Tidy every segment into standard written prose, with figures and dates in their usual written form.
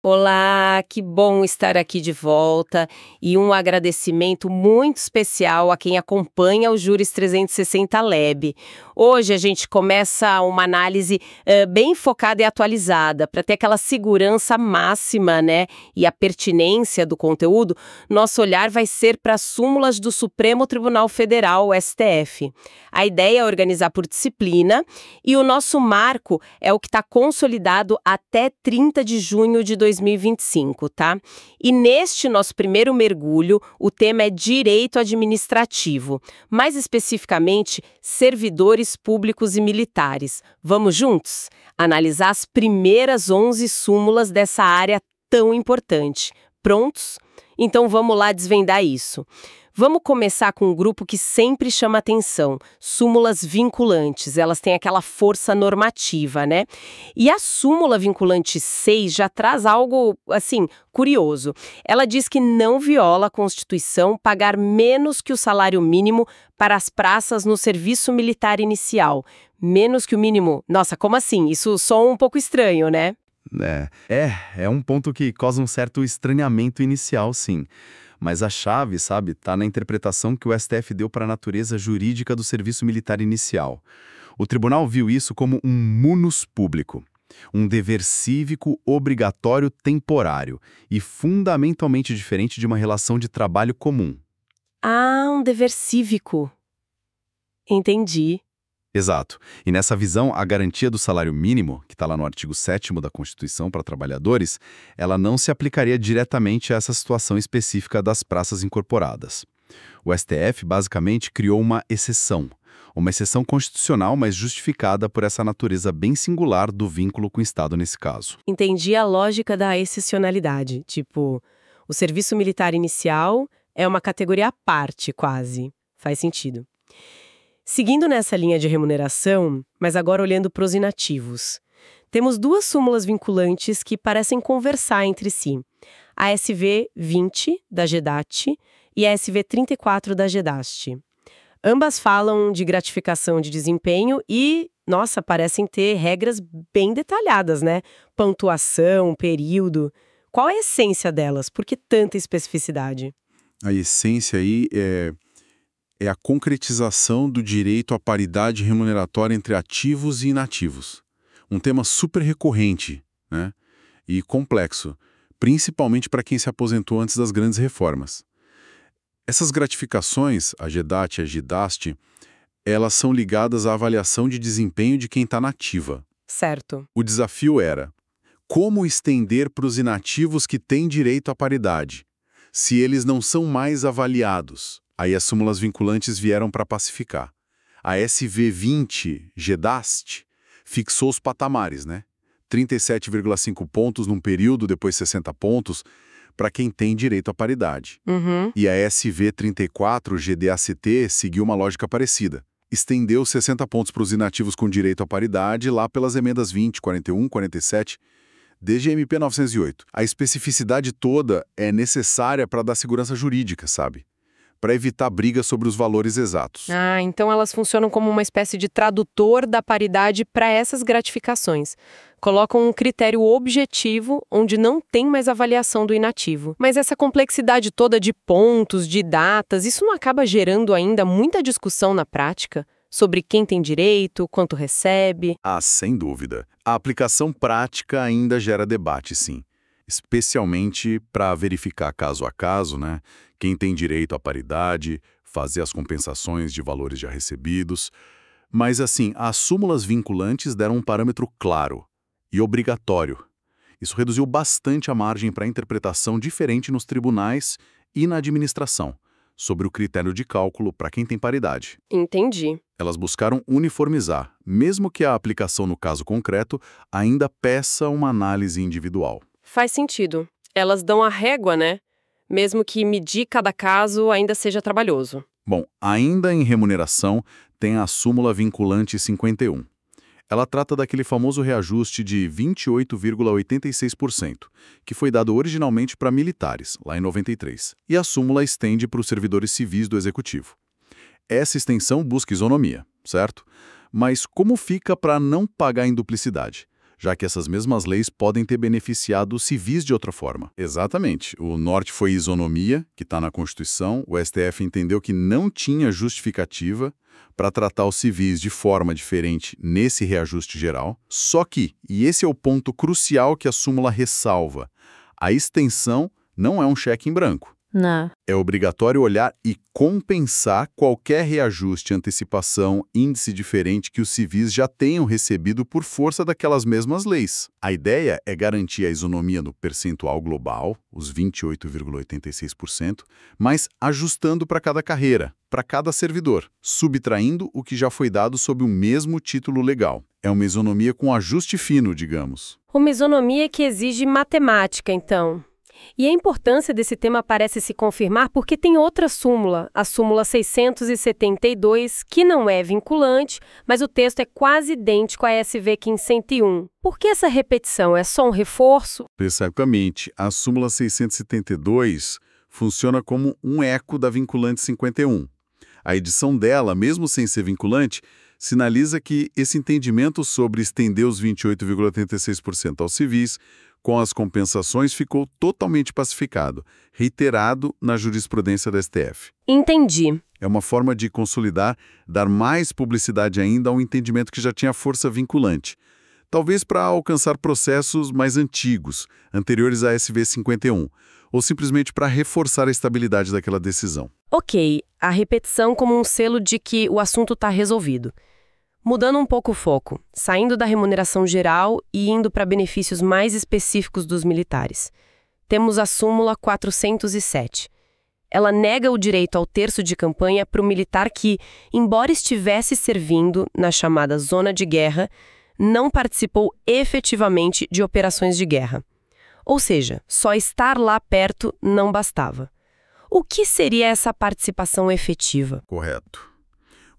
Olá, que bom estar aqui de volta e um agradecimento muito especial a quem acompanha o Juris 360 Lab. Hoje a gente começa uma análise bem focada e atualizada para ter aquela segurança máxima, né? E a pertinência do conteúdo. Nosso olhar vai ser para as súmulas do Supremo Tribunal Federal, o STF. A ideia é organizar por disciplina e o nosso marco é o que está consolidado até 30 de junho de 2025, tá? E neste nosso primeiro mergulho, o tema é direito administrativo, mais especificamente, servidores públicos e militares. Vamos juntos? Analisar as primeiras 11 súmulas dessa área tão importante. Prontos? Então vamos lá desvendar isso. Vamos começar com um grupo que sempre chama atenção, súmulas vinculantes. Elas têm aquela força normativa, né? E a súmula vinculante 6 já traz algo, assim, curioso. Ela diz que não viola a Constituição pagar menos que o salário mínimo para as praças no serviço militar inicial. Menos que o mínimo. Nossa, como assim? Isso soa um pouco estranho, né? É um ponto que causa um certo estranhamento inicial, sim. Mas a chave, sabe, tá na interpretação que o STF deu para a natureza jurídica do serviço militar inicial. O tribunal viu isso como um munus público, um dever cívico obrigatório temporário e fundamentalmente diferente de uma relação de trabalho comum. Ah, um dever cívico. Entendi. Exato. E nessa visão, a garantia do salário mínimo, que está lá no artigo 7º da Constituição para trabalhadores, ela não se aplicaria diretamente a essa situação específica das praças incorporadas. O STF basicamente criou uma exceção constitucional, mas justificada por essa natureza bem singular do vínculo com o Estado nesse caso. Entendi a lógica da excepcionalidade. Tipo, o serviço militar inicial é uma categoria à parte, quase. Faz sentido. Seguindo nessa linha de remuneração, mas agora olhando para os inativos. Temos duas súmulas vinculantes que parecem conversar entre si. A SV 20, da GEDAT, e a SV 34, da GEDAST. Ambas falam de gratificação de desempenho e, nossa, parecem ter regras bem detalhadas, né? Pontuação, período. Qual é a essência delas? Por que tanta especificidade? A essência aí é a concretização do direito à paridade remuneratória entre ativos e inativos. Um tema super recorrente, né? E complexo, principalmente para quem se aposentou antes das grandes reformas. Essas gratificações, a GEDAT e a GIDAST, elas são ligadas à avaliação de desempenho de quem está na ativa. Certo. O desafio era como estender para os inativos que têm direito à paridade, se eles não são mais avaliados. Aí as súmulas vinculantes vieram para pacificar. A SV20, GEDAST, fixou os patamares, né? 37,5 pontos num período, depois 60 pontos, para quem tem direito à paridade. Uhum. E a SV34, GDACT, seguiu uma lógica parecida. Estendeu 60 pontos para os inativos com direito à paridade lá pelas emendas 20, 41, 47, desde a MP 908. A especificidade toda é necessária para dar segurança jurídica, sabe? Para evitar brigas sobre os valores exatos. Ah, então elas funcionam como uma espécie de tradutor da paridade para essas gratificações. Colocam um critério objetivo onde não tem mais avaliação do inativo. Mas essa complexidade toda de pontos, de datas, isso não acaba gerando ainda muita discussão na prática? Sobre quem tem direito, quanto recebe? Ah, sem dúvida. A aplicação prática ainda gera debate, sim. Especialmente para verificar caso a caso, né? Quem tem direito à paridade, fazer as compensações de valores já recebidos. Mas, assim, as súmulas vinculantes deram um parâmetro claro e obrigatório. Isso reduziu bastante a margem para interpretação diferente nos tribunais e na administração, sobre o critério de cálculo para quem tem paridade. Entendi. Elas buscaram uniformizar, mesmo que a aplicação no caso concreto ainda peça uma análise individual. Faz sentido. Elas dão a régua, né? Mesmo que medir cada caso ainda seja trabalhoso. Bom, ainda em remuneração, tem a súmula vinculante 51. Ela trata daquele famoso reajuste de 28,86%, que foi dado originalmente para militares, lá em 93. E a súmula estende para os servidores civis do Executivo. Essa extensão busca isonomia, certo? Mas como fica para não pagar em duplicidade? já que essas mesmas leis podem ter beneficiado os civis de outra forma. Exatamente. O norte foi isonomia, que está na Constituição. O STF entendeu que não tinha justificativa para tratar os civis de forma diferente nesse reajuste geral. Só que, e esse é o ponto crucial que a súmula ressalva, a extensão não é um cheque em branco. Não. É obrigatório olhar e compensar qualquer reajuste, antecipação, índice diferente que os civis já tenham recebido por força daquelas mesmas leis. A ideia é garantir a isonomia no percentual global, os 28,86%, mas ajustando para cada carreira, para cada servidor, subtraindo o que já foi dado sob o mesmo título legal. É uma isonomia com ajuste fino, digamos. Uma isonomia que exige matemática, então. E a importância desse tema parece se confirmar porque tem outra súmula, a súmula 672, que não é vinculante, mas o texto é quase idêntico à SV 501. Por que essa repetição? É só um reforço? Precisamente, a súmula 672 funciona como um eco da vinculante 51. A edição dela, mesmo sem ser vinculante, sinaliza que esse entendimento sobre estender os 28,86% aos civis com as compensações ficou totalmente pacificado, reiterado na jurisprudência da STF. Entendi. É uma forma de consolidar, dar mais publicidade ainda ao entendimento que já tinha força vinculante. Talvez para alcançar processos mais antigos, anteriores à SV 51, ou simplesmente para reforçar a estabilidade daquela decisão. Ok, a repetição como um selo de que o assunto está resolvido. Mudando um pouco o foco, saindo da remuneração geral e indo para benefícios mais específicos dos militares. Temos a súmula 407. Ela nega o direito ao terço de campanha para o militar que, embora estivesse servindo na chamada zona de guerra, não participou efetivamente de operações de guerra. Ou seja, só estar lá perto não bastava. O que seria essa participação efetiva? Correto.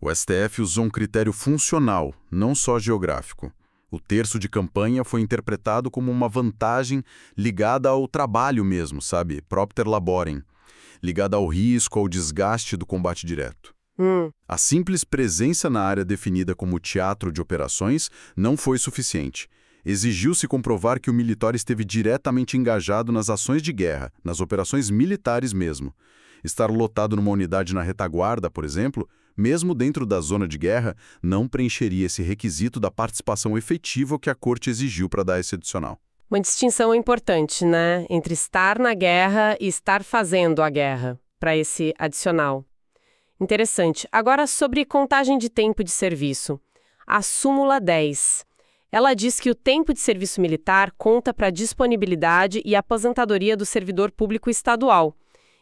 O STF usou um critério funcional, não só geográfico. O terço de campanha foi interpretado como uma vantagem ligada ao trabalho mesmo, sabe? Propter laborem. Ligada ao risco, ao desgaste do combate direto. A simples presença na área definida como teatro de operações não foi suficiente. Exigiu-se comprovar que o militar esteve diretamente engajado nas ações de guerra, nas operações militares mesmo. Estar lotado numa unidade na retaguarda, por exemplo, mesmo dentro da zona de guerra, não preencheria esse requisito da participação efetiva que a Corte exigiu para dar esse adicional. Uma distinção importante, né? Entre estar na guerra e estar fazendo a guerra, para esse adicional. Interessante. Agora, sobre contagem de tempo de serviço. A súmula 10. Ela diz que o tempo de serviço militar conta para a disponibilidade e aposentadoria do servidor público estadual.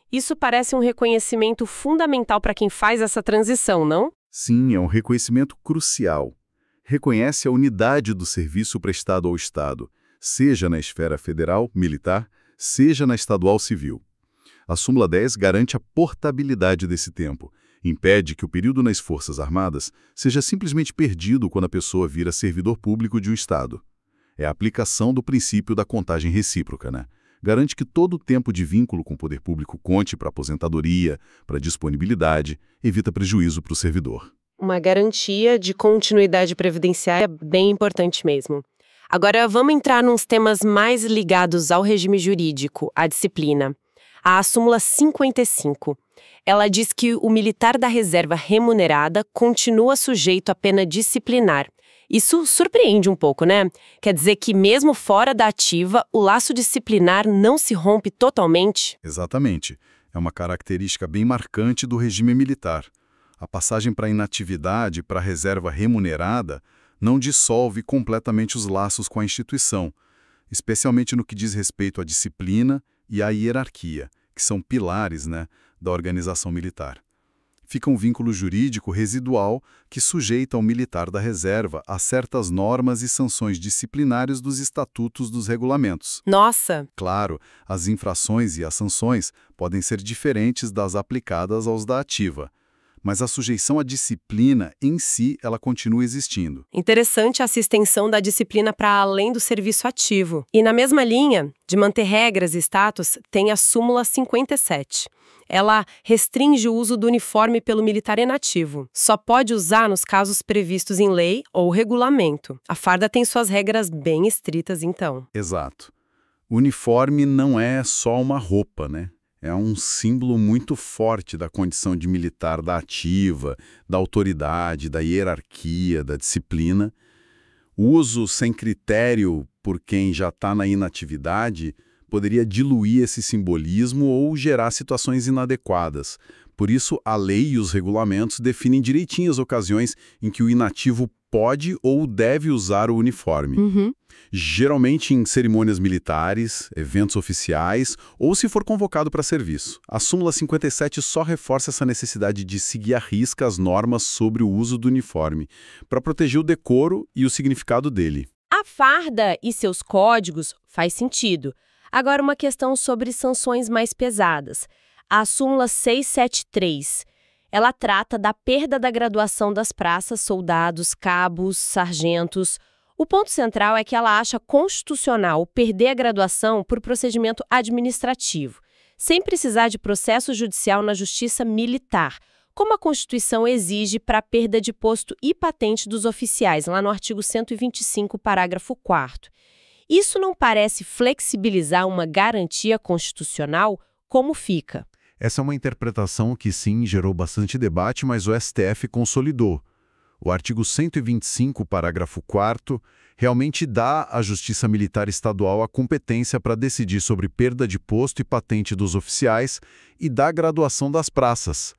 Isso parece um reconhecimento fundamental para quem faz essa transição, não? Sim, é um reconhecimento crucial. Reconhece a unidade do serviço prestado ao Estado, seja na esfera federal, militar, seja na estadual civil. A súmula 10 garante a portabilidade desse tempo, impede que o período nas Forças Armadas seja simplesmente perdido quando a pessoa vira servidor público de um Estado. É a aplicação do princípio da contagem recíproca, né? Garante que todo o tempo de vínculo com o poder público conte para aposentadoria, para disponibilidade, evita prejuízo para o servidor. Uma garantia de continuidade previdenciária bem importante mesmo. Agora vamos entrar nos temas mais ligados ao regime jurídico, à disciplina. A súmula 55. Ela diz que o militar da reserva remunerada continua sujeito à pena disciplinar. Isso surpreende um pouco, né? Quer dizer que mesmo fora da ativa, o laço disciplinar não se rompe totalmente? Exatamente. É uma característica bem marcante do regime militar. A passagem para a inatividade, para a reserva remunerada, não dissolve completamente os laços com a instituição, especialmente no que diz respeito à disciplina e à hierarquia, que são pilares, né, da organização militar. Fica um vínculo jurídico residual que sujeita o militar da reserva a certas normas e sanções disciplinares dos estatutos dos regulamentos. Nossa! Claro, as infrações e as sanções podem ser diferentes das aplicadas aos da ativa. mas a sujeição à disciplina em si, ela continua existindo. Interessante essa extensão da disciplina para além do serviço ativo. E na mesma linha de manter regras e status, tem a súmula 57. Ela restringe o uso do uniforme pelo militar inativo. Só pode usar nos casos previstos em lei ou regulamento. A farda tem suas regras bem estritas, então. Exato. O uniforme não é só uma roupa, né? É um símbolo muito forte da condição de militar da ativa, da autoridade, da hierarquia, da disciplina. O uso sem critério por quem já está na inatividade poderia diluir esse simbolismo ou gerar situações inadequadas. Por isso, a lei e os regulamentos definem direitinho as ocasiões em que o inativo pode ou deve usar o uniforme. Geralmente em cerimônias militares, eventos oficiais ou se for convocado para serviço. A súmula 57 só reforça essa necessidade de seguir à risca as normas sobre o uso do uniforme, para proteger o decoro e o significado dele. A farda e seus códigos faz sentido. Agora, uma questão sobre sanções mais pesadas. A súmula 673, ela trata da perda da graduação das praças, soldados, cabos, sargentos. O ponto central é que ela acha constitucional perder a graduação por procedimento administrativo, sem precisar de processo judicial na justiça militar, como a Constituição exige para a perda de posto e patente dos oficiais, lá no artigo 125, parágrafo 4º. Isso não parece flexibilizar uma garantia constitucional? Como fica? Essa é uma interpretação que sim gerou bastante debate, mas o STF consolidou. O artigo 125, parágrafo 4º, realmente dá à Justiça Militar Estadual a competência para decidir sobre perda de posto e patente dos oficiais e da graduação das praças.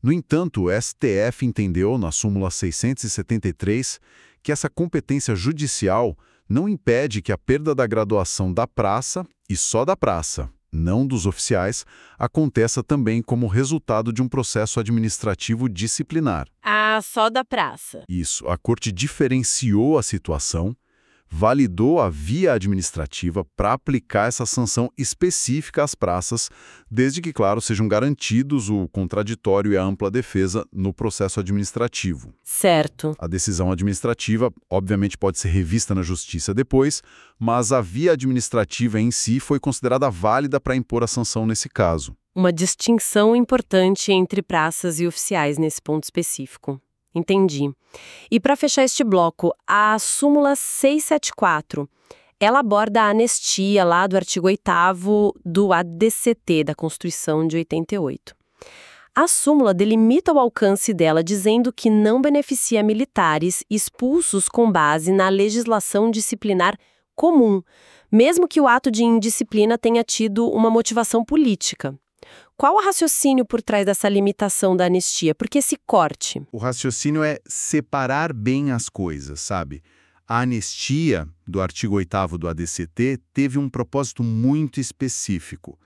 No entanto, o STF entendeu, na súmula 673, que essa competência judicial não impede que a perda da graduação da praça, e só da praça, não dos oficiais, aconteça também como resultado de um processo administrativo disciplinar. Ah, só da praça. Isso, a Corte diferenciou a situação, validou a via administrativa para aplicar essa sanção específica às praças, desde que, claro, sejam garantidos o contraditório e a ampla defesa no processo administrativo. Certo. A decisão administrativa, obviamente, pode ser revista na justiça depois, mas a via administrativa em si foi considerada válida para impor a sanção nesse caso. Uma distinção importante entre praças e oficiais nesse ponto específico. Entendi. E para fechar este bloco, a súmula 674, ela aborda a anistia lá do artigo 8º do ADCT, da Constituição de 88. A súmula delimita o alcance dela dizendo que não beneficia militares expulsos com base na legislação disciplinar comum, mesmo que o ato de indisciplina tenha tido uma motivação política. Qual o raciocínio por trás dessa limitação da anistia? Por que esse corte? O raciocínio é separar bem as coisas, sabe? A anistia do artigo 8º do ADCT teve um propósito muito específico: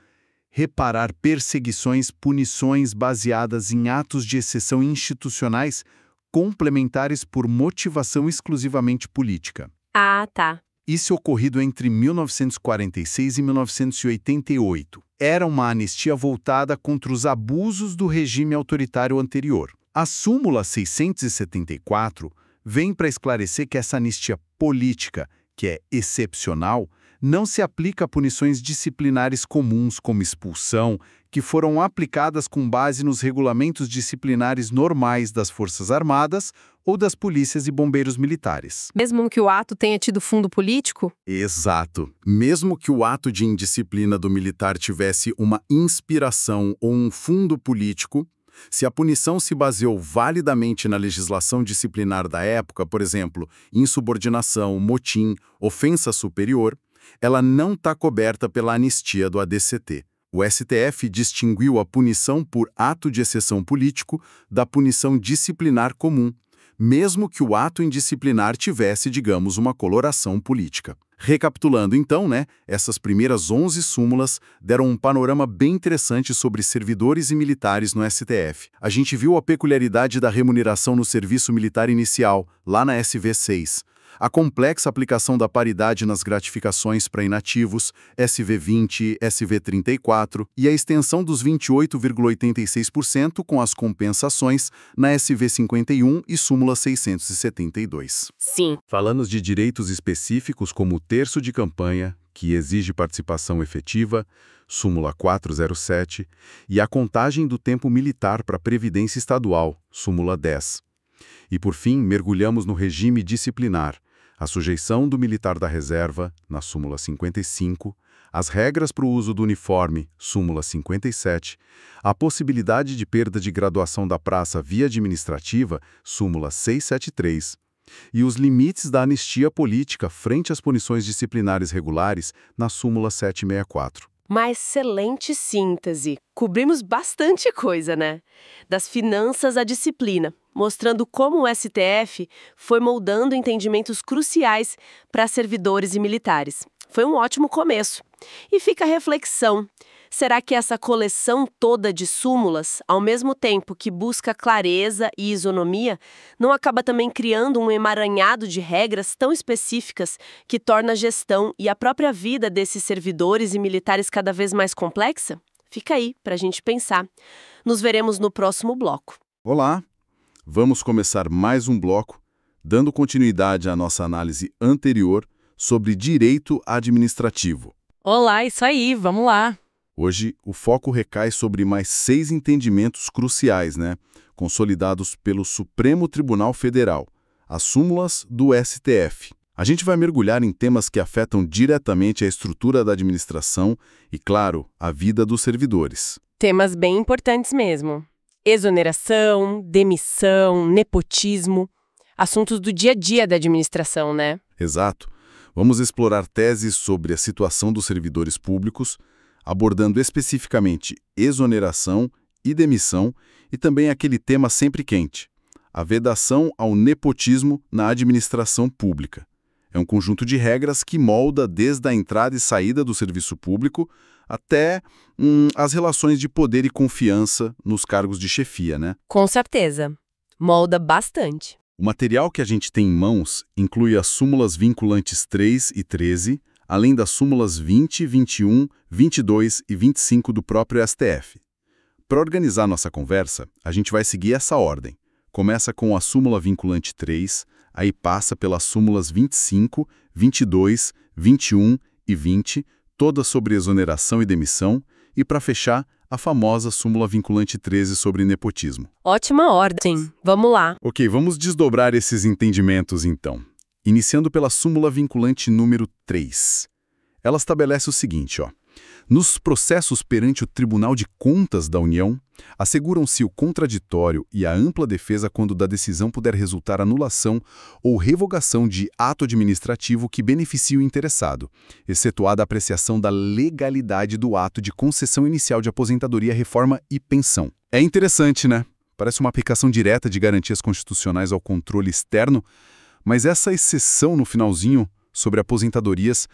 reparar perseguições, punições baseadas em atos de exceção institucionais complementares por motivação exclusivamente política. Ah, tá. Isso ocorrido entre 1946 e 1988. Era uma anistia voltada contra os abusos do regime autoritário anterior. A súmula 674 vem para esclarecer que essa anistia política, que é excepcional, não se aplica a punições disciplinares comuns, como expulsão, que foram aplicadas com base nos regulamentos disciplinares normais das Forças Armadas ou das polícias e bombeiros militares. Mesmo que o ato tenha tido fundo político? Exato. Mesmo que o ato de indisciplina do militar tivesse uma inspiração ou um fundo político, se a punição se baseou validamente na legislação disciplinar da época, por exemplo, insubordinação, motim, ofensa superior, ela não está coberta pela anistia do ADCT. O STF distinguiu a punição por ato de exceção político da punição disciplinar comum, mesmo que o ato indisciplinar tivesse, digamos, uma coloração política. Recapitulando então, essas primeiras 11 súmulas deram um panorama bem interessante sobre servidores e militares no STF. A gente viu a peculiaridade da remuneração no serviço militar inicial, lá na SV6. a complexa aplicação da paridade nas gratificações para inativos, SV20, SV34, e a extensão dos 28,86% com as compensações na SV51 e súmula 672. Sim. Falamos de direitos específicos como o terço de campanha, que exige participação efetiva, súmula 407, e a contagem do tempo militar para a Previdência Estadual, súmula 10. E, por fim, mergulhamos no regime disciplinar, a sujeição do militar da reserva, na súmula 55, as regras para o uso do uniforme, súmula 57, a possibilidade de perda de graduação da praça via administrativa, súmula 673, e os limites da anistia política frente às punições disciplinares regulares, na súmula 764. Uma excelente síntese. Cobrimos bastante coisa, né? Das finanças à disciplina, mostrando como o STF foi moldando entendimentos cruciais para servidores e militares. Foi um ótimo começo. E fica a reflexão. Será que essa coleção toda de súmulas, ao mesmo tempo que busca clareza e isonomia, não acaba também criando um emaranhado de regras tão específicas que torna a gestão e a própria vida desses servidores e militares cada vez mais complexa? Fica aí para a gente pensar. Nos veremos no próximo bloco. Olá! Vamos começar mais um bloco, dando continuidade à nossa análise anterior sobre direito administrativo. Olá, isso aí, vamos lá! Hoje, o foco recai sobre mais 6 entendimentos cruciais, consolidados pelo Supremo Tribunal Federal, as súmulas do STF. A gente vai mergulhar em temas que afetam diretamente a estrutura da administração e, claro, a vida dos servidores. Temas bem importantes mesmo. Exoneração, demissão, nepotismo, assuntos do dia a dia da administração, né? Exato. Vamos explorar teses sobre a situação dos servidores públicos, abordando especificamente exoneração e demissão e também aquele tema sempre quente, a vedação ao nepotismo na administração pública. É um conjunto de regras que molda desde a entrada e saída do serviço público até as relações de poder e confiança nos cargos de chefia, né? Com certeza. Molda bastante. O material que a gente tem em mãos inclui as súmulas vinculantes 3 e 13, além das súmulas 20, 21, 22 e 25 do próprio STF. Para organizar nossa conversa, a gente vai seguir essa ordem. Começa com a súmula vinculante 3, aí passa pelas súmulas 25, 22, 21 e 20, todas sobre exoneração e demissão, e para fechar, a famosa súmula vinculante 13 sobre nepotismo. Ótima ordem. Vamos lá. Ok, vamos desdobrar esses entendimentos então. Iniciando pela súmula vinculante número 3. Ela estabelece o seguinte, nos processos perante o Tribunal de Contas da União, asseguram-se o contraditório e a ampla defesa quando da decisão puder resultar anulação ou revogação de ato administrativo que beneficie o interessado, excetuada a apreciação da legalidade do ato de concessão inicial de aposentadoria, reforma e pensão. É interessante, né? Parece uma aplicação direta de garantias constitucionais ao controle externo, mas essa exceção no finalzinho, sobre aposentadorias,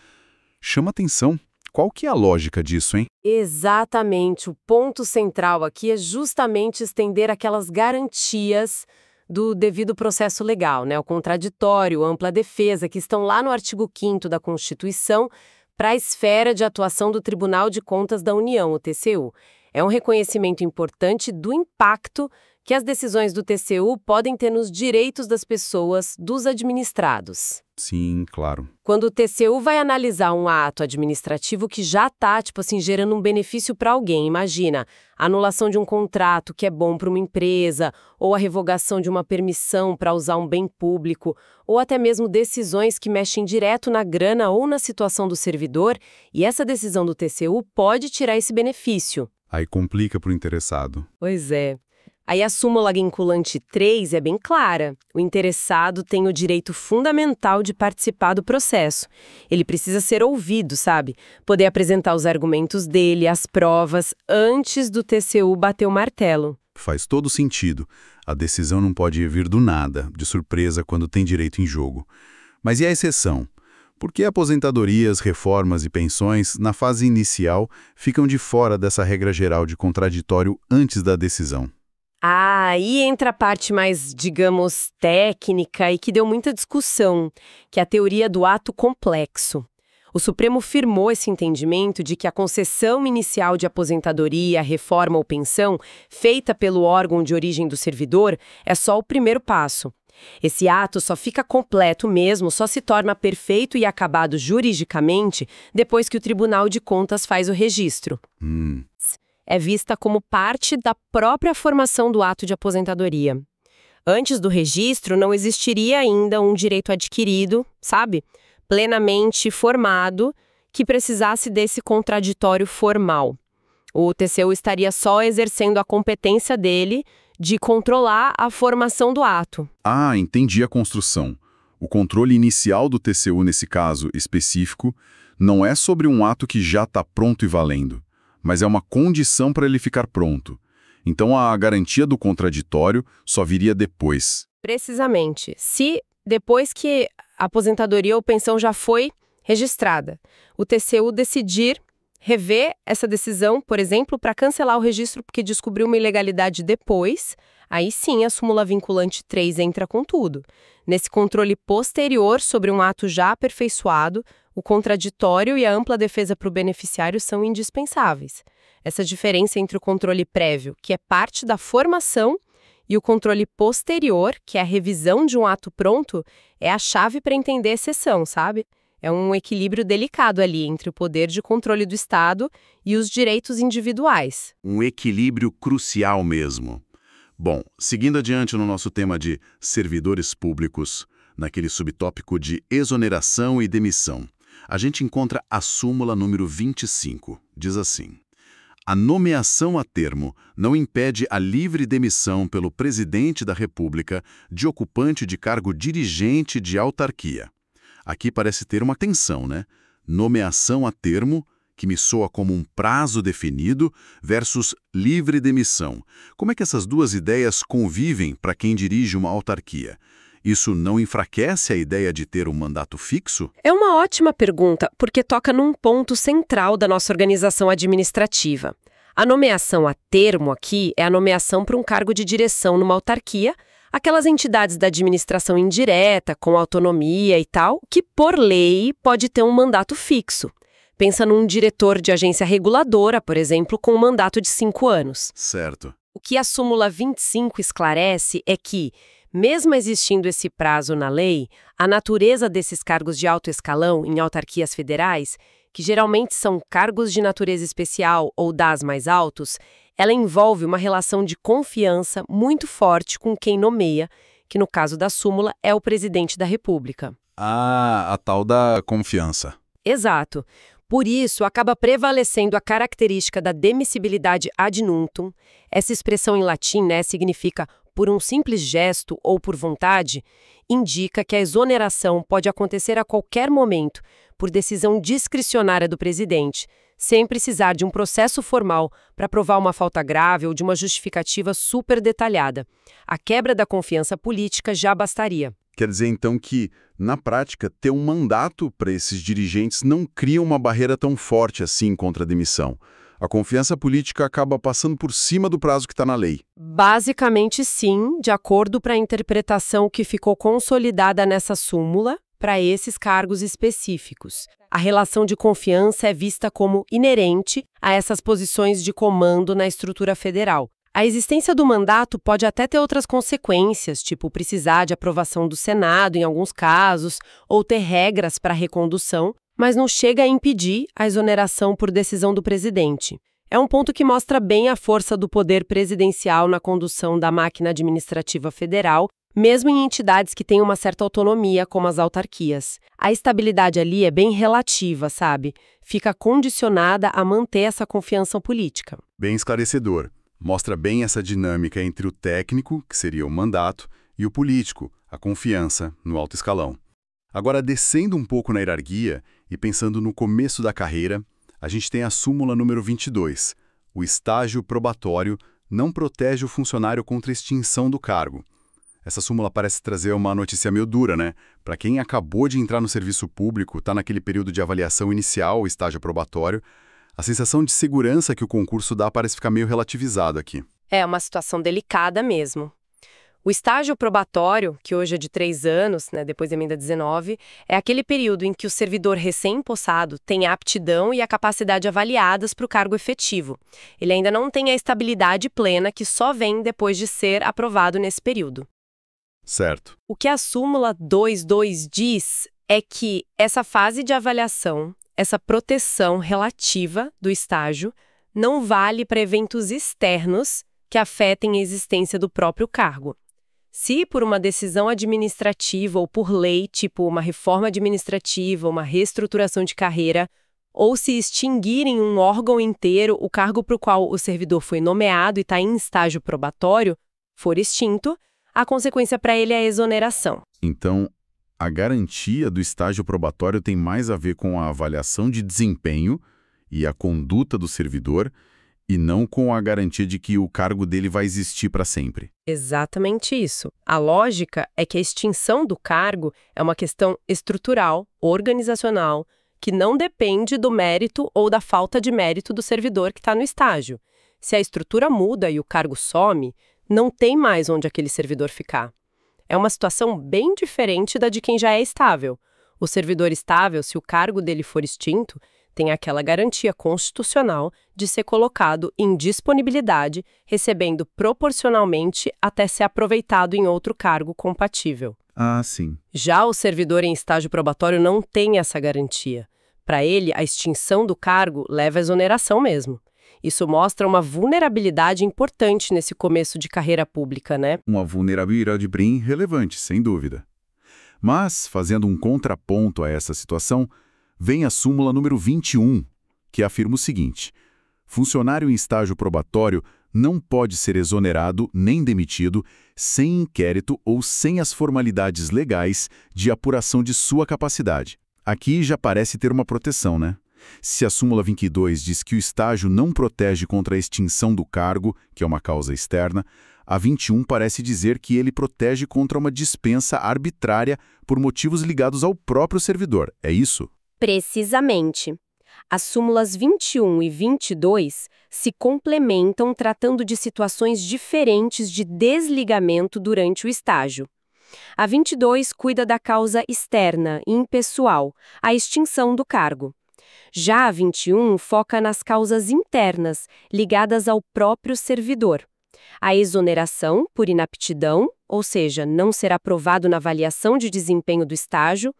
chama atenção. Qual que é a lógica disso, hein? Exatamente. O ponto central aqui é justamente estender aquelas garantias do devido processo legal, o contraditório, ampla defesa, que estão lá no artigo 5º da Constituição, para a esfera de atuação do Tribunal de Contas da União, o TCU. É um reconhecimento importante do impacto que as decisões do TCU podem ter nos direitos das pessoas, dos administrados. Sim, claro. Quando o TCU vai analisar um ato administrativo que já está, gerando um benefício para alguém, imagina, a anulação de um contrato que é bom para uma empresa, ou a revogação de uma permissão para usar um bem público, ou até mesmo decisões que mexem direto na grana ou na situação do servidor, e essa decisão do TCU pode tirar esse benefício. Aí complica para o interessado. Pois é. Aí a súmula vinculante 3 é bem clara. O interessado tem o direito fundamental de participar do processo. Ele precisa ser ouvido, sabe? Poder apresentar os argumentos dele, as provas, antes do TCU bater o martelo. Faz todo sentido. A decisão não pode vir do nada, de surpresa, quando tem direito em jogo. Mas e a exceção? Por que aposentadorias, reformas e pensões, na fase inicial, ficam de fora dessa regra geral de contraditório antes da decisão? Ah, aí entra a parte mais, digamos, técnica e que deu muita discussão, que é a teoria do ato complexo. O Supremo firmou esse entendimento de que a concessão inicial de aposentadoria, reforma ou pensão, feita pelo órgão de origem do servidor, é só o primeiro passo. Esse ato só fica completo mesmo, só se torna perfeito e acabado juridicamente depois que o Tribunal de Contas faz o registro. É vista como parte da própria formação do ato de aposentadoria. Antes do registro, não existiria ainda um direito adquirido, sabe? Plenamente formado, que precisasse desse contraditório formal. O TCU estaria só exercendo a competência dele de controlar a formação do ato. Ah, entendi a construção. O controle inicial do TCU nesse caso específico não é sobre um ato que já está pronto e valendo, mas é uma condição para ele ficar pronto. Então a garantia do contraditório só viria depois. Precisamente. Se depois que a aposentadoria ou pensão já foi registrada, o TCU decidir rever essa decisão, por exemplo, para cancelar o registro porque descobriu uma ilegalidade depois, aí sim a súmula vinculante 3 entra com tudo. Nesse controle posterior sobre um ato já aperfeiçoado, o contraditório e a ampla defesa para o beneficiário são indispensáveis. Essa diferença entre o controle prévio, que é parte da formação, e o controle posterior, que é a revisão de um ato pronto, é a chave para entender a exceção, sabe? É um equilíbrio delicado ali entre o poder de controle do Estado e os direitos individuais. Um equilíbrio crucial mesmo. Bom, seguindo adiante no nosso tema de servidores públicos, naquele subtópico de exoneração e demissão, a gente encontra a súmula número 25. Diz assim: a nomeação a termo não impede a livre demissão pelo presidente da República de ocupante de cargo dirigente de autarquia. Aqui parece ter uma tensão, né? Nomeação a termo, que me soa como um prazo definido, versus livre demissão. Como é que essas duas ideias convivem para quem dirige uma autarquia? Isso não enfraquece a ideia de ter um mandato fixo? É uma ótima pergunta, porque toca num ponto central da nossa organização administrativa. A nomeação a termo aqui é a nomeação para um cargo de direção numa autarquia, aquelas entidades da administração indireta, com autonomia e tal, que, por lei, pode ter um mandato fixo. Pensa num diretor de agência reguladora, por exemplo, com um mandato de 5 anos. Certo. O que a súmula 25 esclarece é que, mesmo existindo esse prazo na lei, a natureza desses cargos de alto escalão em autarquias federais, que geralmente são cargos de natureza especial ou das mais altos, ela envolve uma relação de confiança muito forte com quem nomeia, que no caso da súmula é o presidente da República. Ah, a tal da confiança. Exato. Por isso, acaba prevalecendo a característica da demissibilidade ad nutum. Essa expressão em latim, significa por um simples gesto ou por vontade, indica que a exoneração pode acontecer a qualquer momento, por decisão discricionária do presidente, sem precisar de um processo formal para provar uma falta grave ou de uma justificativa super detalhada. A quebra da confiança política já bastaria. Quer dizer, então, que, na prática, ter um mandato para esses dirigentes não cria uma barreira tão forte assim contra a demissão. A confiança política acaba passando por cima do prazo que está na lei. Basicamente, sim, de acordo para a interpretação que ficou consolidada nessa súmula, para esses cargos específicos. A relação de confiança é vista como inerente a essas posições de comando na estrutura federal. A existência do mandato pode até ter outras consequências, tipo precisar de aprovação do Senado em alguns casos, ou ter regras para recondução, mas não chega a impedir a exoneração por decisão do presidente. É um ponto que mostra bem a força do poder presidencial na condução da máquina administrativa federal, mesmo em entidades que têm uma certa autonomia, como as autarquias. A estabilidade ali é bem relativa, sabe? Fica condicionada a manter essa confiança política. Bem esclarecedor. Mostra bem essa dinâmica entre o técnico, que seria o mandato, e o político, a confiança, no alto escalão. Agora, descendo um pouco na hierarquia e pensando no começo da carreira, a gente tem a súmula número 22. O estágio probatório não protege o funcionário contra a extinção do cargo. Essa súmula parece trazer uma notícia meio dura, né? Para quem acabou de entrar no serviço público, está naquele período de avaliação inicial, o estágio probatório, a sensação de segurança que o concurso dá parece ficar meio relativizada aqui. É uma situação delicada mesmo. O estágio probatório, que hoje é de 3 anos, né, depois da emenda 19, é aquele período em que o servidor recém-possado tem a aptidão e a capacidade avaliadas para o cargo efetivo. Ele ainda não tem a estabilidade plena que só vem depois de ser aprovado nesse período. Certo. O que a súmula 2.2 diz é que essa fase de avaliação, essa proteção relativa do estágio, não vale para eventos externos que afetem a existência do próprio cargo. Se por uma decisão administrativa ou por lei, tipo uma reforma administrativa, uma reestruturação de carreira, ou se extinguir em um órgão inteiro o cargo para o qual o servidor foi nomeado e está em estágio probatório, for extinto, a consequência para ele é a exoneração. Então, a garantia do estágio probatório tem mais a ver com a avaliação de desempenho e a conduta do servidor, e não com a garantia de que o cargo dele vai existir para sempre. Exatamente isso. A lógica é que a extinção do cargo é uma questão estrutural, organizacional, que não depende do mérito ou da falta de mérito do servidor que está no estágio. Se a estrutura muda e o cargo some, não tem mais onde aquele servidor ficar. É uma situação bem diferente da de quem já é estável. O servidor estável, se o cargo dele for extinto, tem aquela garantia constitucional de ser colocado em disponibilidade, recebendo proporcionalmente até ser aproveitado em outro cargo compatível. Ah, sim. Já o servidor em estágio probatório não tem essa garantia. Para ele, a extinção do cargo leva à exoneração mesmo. Isso mostra uma vulnerabilidade importante nesse começo de carreira pública, né? Uma vulnerabilidade bem relevante, sem dúvida. Mas, fazendo um contraponto a essa situação, vem a súmula número 21, que afirma o seguinte: funcionário em estágio probatório não pode ser exonerado nem demitido sem inquérito ou sem as formalidades legais de apuração de sua capacidade. Aqui já parece ter uma proteção, né? Se a súmula 22 diz que o estágio não protege contra a extinção do cargo, que é uma causa externa, a 21 parece dizer que ele protege contra uma dispensa arbitrária por motivos ligados ao próprio servidor. É isso? Precisamente. As súmulas 21 e 22 se complementam tratando de situações diferentes de desligamento durante o estágio. A 22 cuida da causa externa e impessoal, a extinção do cargo. Já a 21 foca nas causas internas, ligadas ao próprio servidor. A exoneração por inaptidão, ou seja, não ser aprovado na avaliação de desempenho do estágio,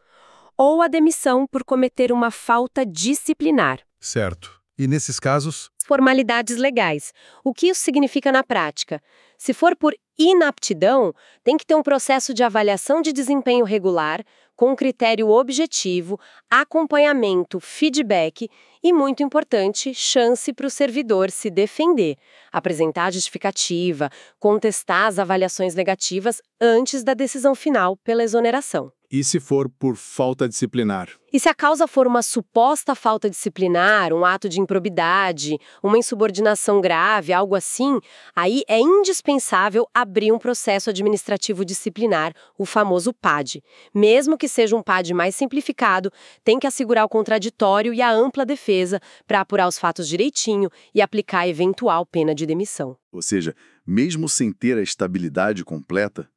ou a demissão por cometer uma falta disciplinar. Certo. E nesses casos? Formalidades legais. O que isso significa na prática? Se for por inaptidão, tem que ter um processo de avaliação de desempenho regular, com critério objetivo, acompanhamento, feedback e, muito importante, chance para o servidor se defender, apresentar justificativa, contestar as avaliações negativas antes da decisão final pela exoneração. E se for por falta disciplinar? E se a causa for uma suposta falta disciplinar, um ato de improbidade, uma insubordinação grave, algo assim, aí é indispensável abrir um processo administrativo disciplinar, o famoso PAD. Mesmo que seja um PAD mais simplificado, tem que assegurar o contraditório e a ampla defesa para apurar os fatos direitinho e aplicar a eventual pena de demissão. Ou seja, mesmo sem ter a estabilidade completa,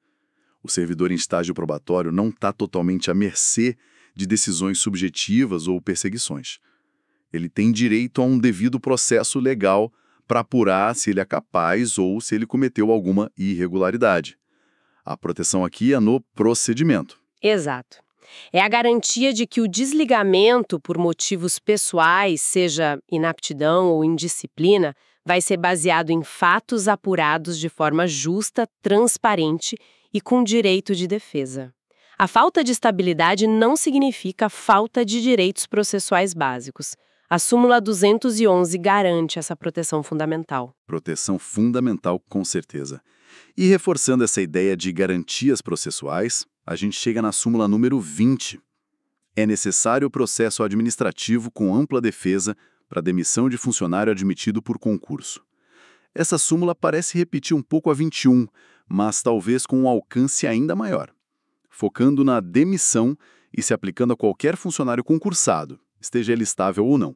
o servidor em estágio probatório não está totalmente à mercê de decisões subjetivas ou perseguições. Ele tem direito a um devido processo legal para apurar se ele é capaz ou se ele cometeu alguma irregularidade. A proteção aqui é no procedimento. Exato. É a garantia de que o desligamento por motivos pessoais, seja inaptidão ou indisciplina, vai ser baseado em fatos apurados de forma justa, transparente e com direito de defesa. A falta de estabilidade não significa falta de direitos processuais básicos. A súmula 211 garante essa proteção fundamental. Proteção fundamental, com certeza. E reforçando essa ideia de garantias processuais, a gente chega na súmula número 20. É necessário o processo administrativo com ampla defesa para demissão de funcionário admitido por concurso. Essa súmula parece repetir um pouco a 21, mas talvez com um alcance ainda maior, focando na demissão e se aplicando a qualquer funcionário concursado, esteja ele estável ou não.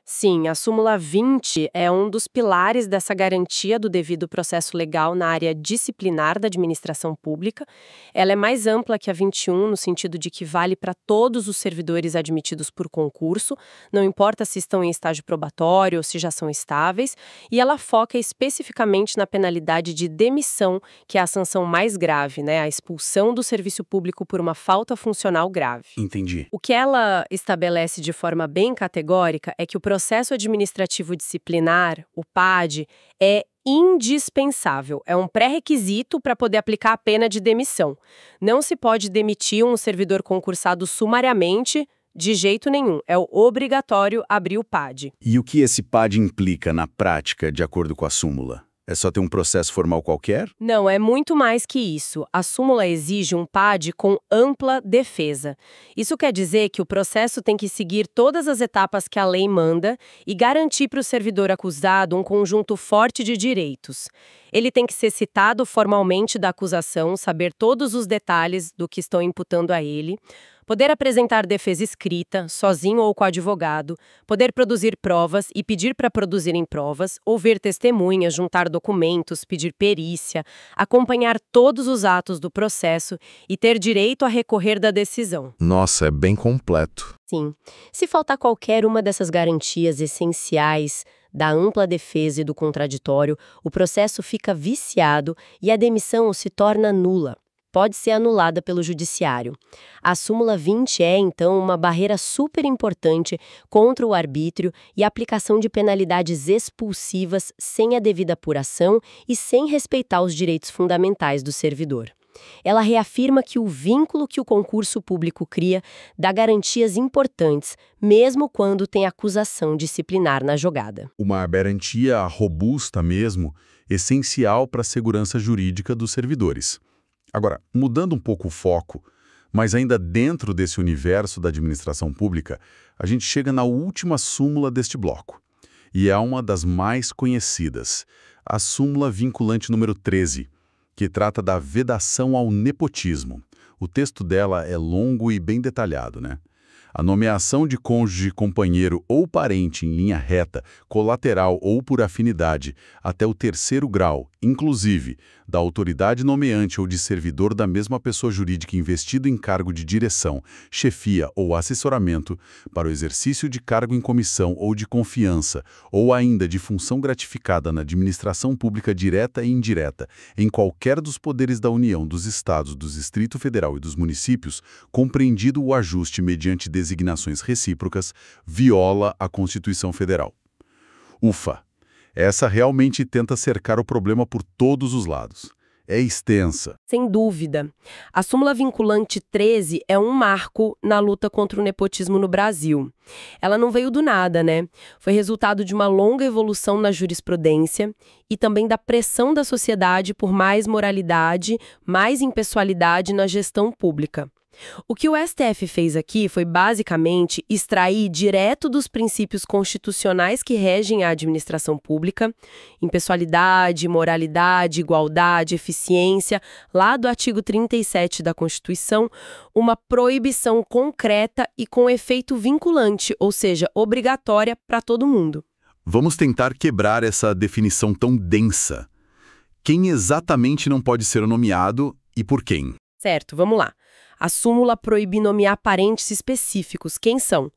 Sim, a súmula 20 é um dos pilares dessa garantia do devido processo legal na área disciplinar da administração pública. Ela é mais ampla que a 21, no sentido de que vale para todos os servidores admitidos por concurso, não importa se estão em estágio probatório ou se já são estáveis, e ela foca especificamente na penalidade de demissão, que é a sanção mais grave, né? A expulsão do serviço público por uma falta funcional grave. Entendi. O que ela estabelece de forma bem categórica é que o processo administrativo disciplinar, o PAD, é indispensável, é um pré-requisito para poder aplicar a pena de demissão. Não se pode demitir um servidor concursado sumariamente, de jeito nenhum. É obrigatório abrir o PAD. E o que esse PAD implica na prática, de acordo com a súmula? É só ter um processo formal qualquer? Não, é muito mais que isso. A súmula exige um PAD com ampla defesa. Isso quer dizer que o processo tem que seguir todas as etapas que a lei manda e garantir para o servidor acusado um conjunto forte de direitos. Ele tem que ser citado formalmente da acusação, saber todos os detalhes do que estão imputando a ele, poder apresentar defesa escrita, sozinho ou com advogado, poder produzir provas e pedir para produzirem provas, ouvir testemunhas, juntar documentos, pedir perícia, acompanhar todos os atos do processo e ter direito a recorrer da decisão. Nossa, é bem completo. Sim. Se faltar qualquer uma dessas garantias essenciais da ampla defesa e do contraditório, o processo fica viciado e a demissão se torna nula. Pode ser anulada pelo judiciário. A súmula 20 é, então, uma barreira super importante contra o arbítrio e a aplicação de penalidades expulsivas sem a devida apuração e sem respeitar os direitos fundamentais do servidor. Ela reafirma que o vínculo que o concurso público cria dá garantias importantes, mesmo quando tem acusação disciplinar na jogada. Uma garantia robusta mesmo, essencial para a segurança jurídica dos servidores. Agora, mudando um pouco o foco, mas ainda dentro desse universo da administração pública, a gente chega na última súmula deste bloco. E é uma das mais conhecidas, a súmula vinculante número 13, que trata da vedação ao nepotismo. O texto dela é longo e bem detalhado, né? A nomeação de cônjuge, companheiro ou parente em linha reta, colateral ou por afinidade, até o 3º grau, inclusive, da autoridade nomeante ou de servidor da mesma pessoa jurídica investido em cargo de direção, chefia ou assessoramento, para o exercício de cargo em comissão ou de confiança, ou ainda de função gratificada na administração pública direta e indireta, em qualquer dos poderes da União, dos Estados, do Distrito Federal e dos municípios, compreendido o ajuste mediante designações recíprocas, viola a Constituição Federal. Ufa! Essa realmente tenta cercar o problema por todos os lados. É extensa. Sem dúvida. A súmula vinculante 13 é um marco na luta contra o nepotismo no Brasil. Ela não veio do nada, né? Foi resultado de uma longa evolução na jurisprudência e também da pressão da sociedade por mais moralidade, mais impessoalidade na gestão pública. O que o STF fez aqui foi basicamente extrair direto dos princípios constitucionais que regem a administração pública, impessoalidade, moralidade, igualdade, eficiência, lá do artigo 37 da Constituição, uma proibição concreta e com efeito vinculante, ou seja, obrigatória para todo mundo. Vamos tentar quebrar essa definição tão densa. Quem exatamente não pode ser nomeado e por quem? Certo, vamos lá. A súmula proíbe nomear parentes específicos. Quem são?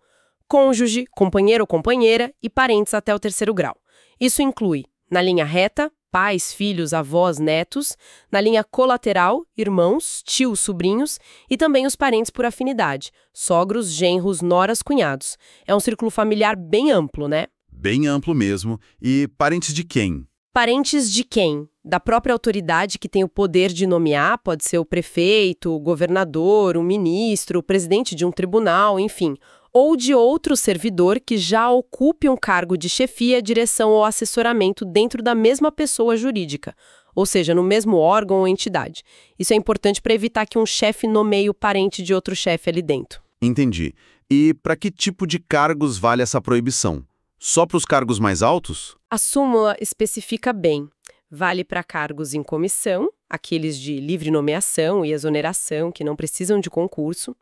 Cônjuge, companheiro ou companheira e parentes até o 3º grau. Isso inclui, na linha reta, pais, filhos, avós, netos, na linha colateral, irmãos, tios, sobrinhos e também os parentes por afinidade, sogros, genros, noras, cunhados. É um círculo familiar bem amplo, né? Bem amplo mesmo. E parentes de quem? Parentes de quem? Da própria autoridade que tem o poder de nomear, pode ser o prefeito, o governador, o ministro, o presidente de um tribunal, enfim. Ou de outro servidor que já ocupe um cargo de chefia, direção ou assessoramento dentro da mesma pessoa jurídica, ou seja, no mesmo órgão ou entidade. Isso é importante para evitar que um chefe nomeie o parente de outro chefe ali dentro. Entendi. E para que tipo de cargos vale essa proibição? Só para os cargos mais altos? A súmula especifica bem. Vale para cargos em comissão, aqueles de livre nomeação e exoneração, que não precisam de concurso.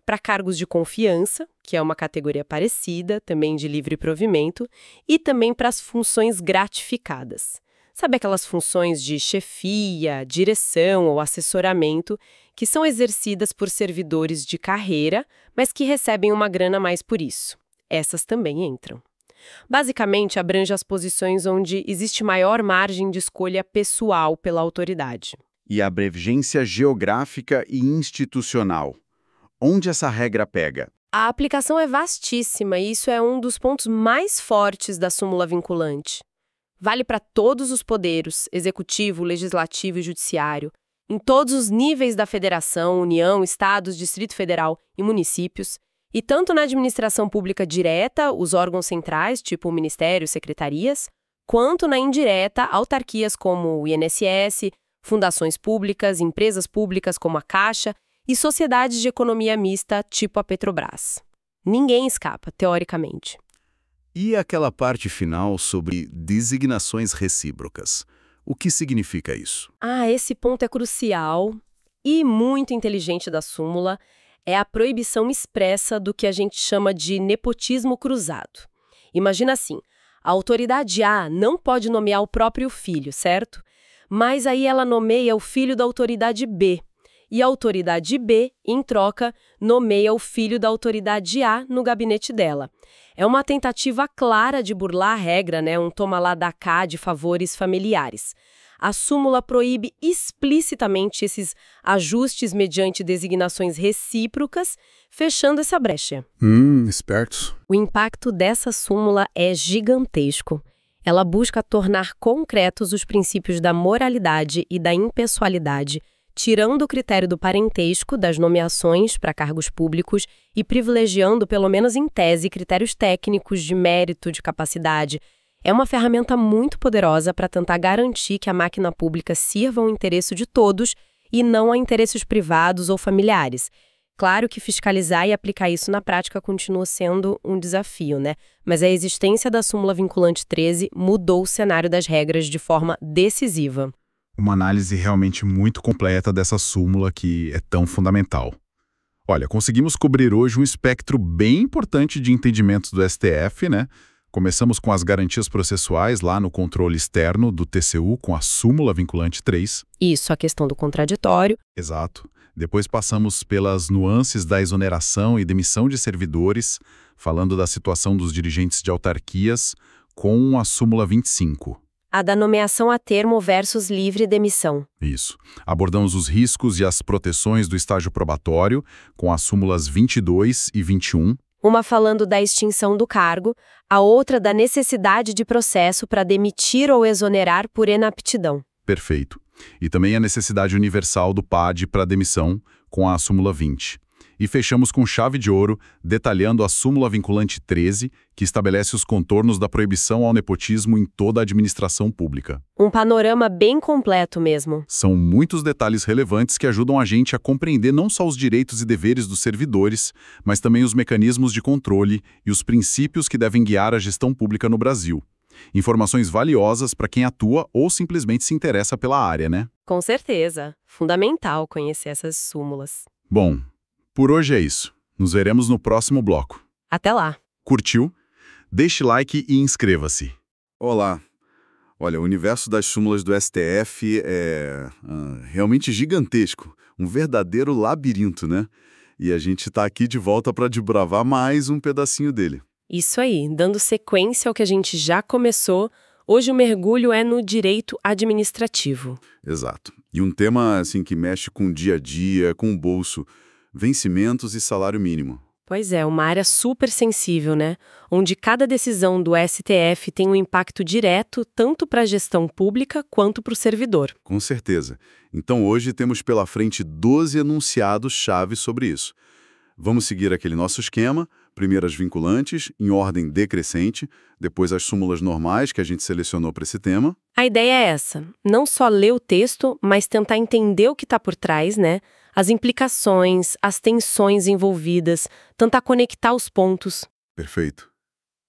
Para cargos de confiança, que é uma categoria parecida, também de livre provimento, e também para as funções gratificadas. Sabe aquelas funções de chefia, direção ou assessoramento que são exercidas por servidores de carreira, mas que recebem uma grana a mais por isso? Essas também entram. Basicamente, abrange as posições onde existe maior margem de escolha pessoal pela autoridade. E a abrangência geográfica e institucional. Onde essa regra pega? A aplicação é vastíssima e isso é um dos pontos mais fortes da súmula vinculante. Vale para todos os poderes, executivo, legislativo e judiciário, em todos os níveis da federação, União, Estados, Distrito Federal e municípios, e tanto na administração pública direta, os órgãos centrais, tipo o Ministério, secretarias, quanto na indireta, autarquias como o INSS, fundações públicas, empresas públicas como a Caixa e sociedades de economia mista, tipo a Petrobras. Ninguém escapa, teoricamente. E aquela parte final sobre designações recíprocas. O que significa isso? Esse ponto é crucial e muito inteligente da súmula. É a proibição expressa do que a gente chama de nepotismo cruzado. Imagina assim, a autoridade A não pode nomear o próprio filho, certo? Mas aí ela nomeia o filho da autoridade B. E a autoridade B, em troca, nomeia o filho da autoridade A no gabinete dela. É uma tentativa clara de burlar a regra, né? Um toma lá da cá de favores familiares. A súmula proíbe explicitamente esses ajustes mediante designações recíprocas, fechando essa brecha. Espertos. O impacto dessa súmula é gigantesco. Ela busca tornar concretos os princípios da moralidade e da impessoalidade, tirando o critério do parentesco das nomeações para cargos públicos e privilegiando, pelo menos em tese, critérios técnicos de mérito, de capacidade. É uma ferramenta muito poderosa para tentar garantir que a máquina pública sirva ao interesse de todos e não a interesses privados ou familiares. Claro que fiscalizar e aplicar isso na prática continua sendo um desafio, né? Mas a existência da súmula vinculante 13 mudou o cenário das regras de forma decisiva. Uma análise realmente muito completa dessa súmula que é tão fundamental. Olha, conseguimos cobrir hoje um espectro bem importante de entendimentos do STF, né? Começamos com as garantias processuais lá no controle externo do TCU com a súmula vinculante 3. Isso, a questão do contraditório. Exato. Depois passamos pelas nuances da exoneração e demissão de servidores, falando da situação dos dirigentes de autarquias, com a súmula 25. A da nomeação a termo versus livre demissão. Isso. Abordamos os riscos e as proteções do estágio probatório, com as súmulas 22 e 21. Uma falando da extinção do cargo, a outra da necessidade de processo para demitir ou exonerar por inaptidão. Perfeito. E também a necessidade universal do PAD para demissão, com a súmula 20. E fechamos com chave de ouro, detalhando a súmula vinculante 13, que estabelece os contornos da proibição ao nepotismo em toda a administração pública. Um panorama bem completo mesmo. São muitos detalhes relevantes que ajudam a gente a compreender não só os direitos e deveres dos servidores, mas também os mecanismos de controle e os princípios que devem guiar a gestão pública no Brasil. Informações valiosas para quem atua ou simplesmente se interessa pela área, né? Com certeza. Fundamental conhecer essas súmulas. Bom, por hoje é isso. Nos veremos no próximo bloco. Até lá. Curtiu? Deixe like e inscreva-se. Olá. Olha, o universo das súmulas do STF é realmente gigantesco. Um verdadeiro labirinto, né? E a gente está aqui de volta para desbravar mais um pedacinho dele. Isso aí, dando sequência ao que a gente já começou, hoje o mergulho é no direito administrativo. Exato. E um tema assim que mexe com o dia a dia, com o bolso, vencimentos e salário mínimo. Pois é, uma área super sensível, né? Onde cada decisão do STF tem um impacto direto tanto para a gestão pública quanto para o servidor. Com certeza. Então hoje temos pela frente 12 enunciados-chave sobre isso. Vamos seguir aquele nosso esquema, primeiro as vinculantes, em ordem decrescente, depois as súmulas normais que a gente selecionou para esse tema. A ideia é essa, não só ler o texto, mas tentar entender o que está por trás, né? As implicações, as tensões envolvidas, tentar conectar os pontos. Perfeito.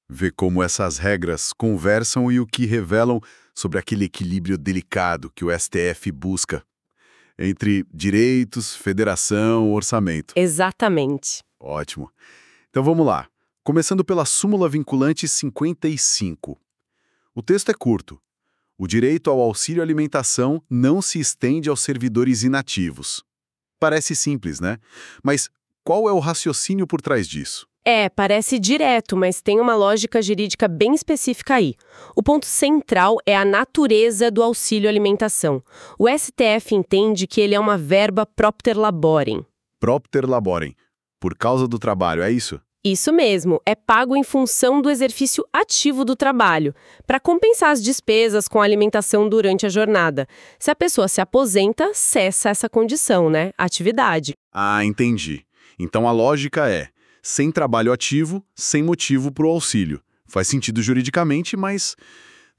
Ver como essas regras conversam e o que revelam sobre aquele equilíbrio delicado que o STF busca entre direitos, federação, orçamento. Exatamente. Ótimo. Então vamos lá. Começando pela súmula vinculante 55. O texto é curto. O direito ao auxílio alimentação não se estende aos servidores inativos. Parece simples, né? Mas qual é o raciocínio por trás disso? Parece direto, mas tem uma lógica jurídica bem específica aí. O ponto central é a natureza do auxílio alimentação. O STF entende que ele é uma verba propter laborem. Propter laborem. Por causa do trabalho, é isso? Isso mesmo, é pago em função do exercício ativo do trabalho, para compensar as despesas com a alimentação durante a jornada. Se a pessoa se aposenta, cessa essa condição, né? Atividade. Ah, entendi. Então a lógica é, sem trabalho ativo, sem motivo para o auxílio. Faz sentido juridicamente, mas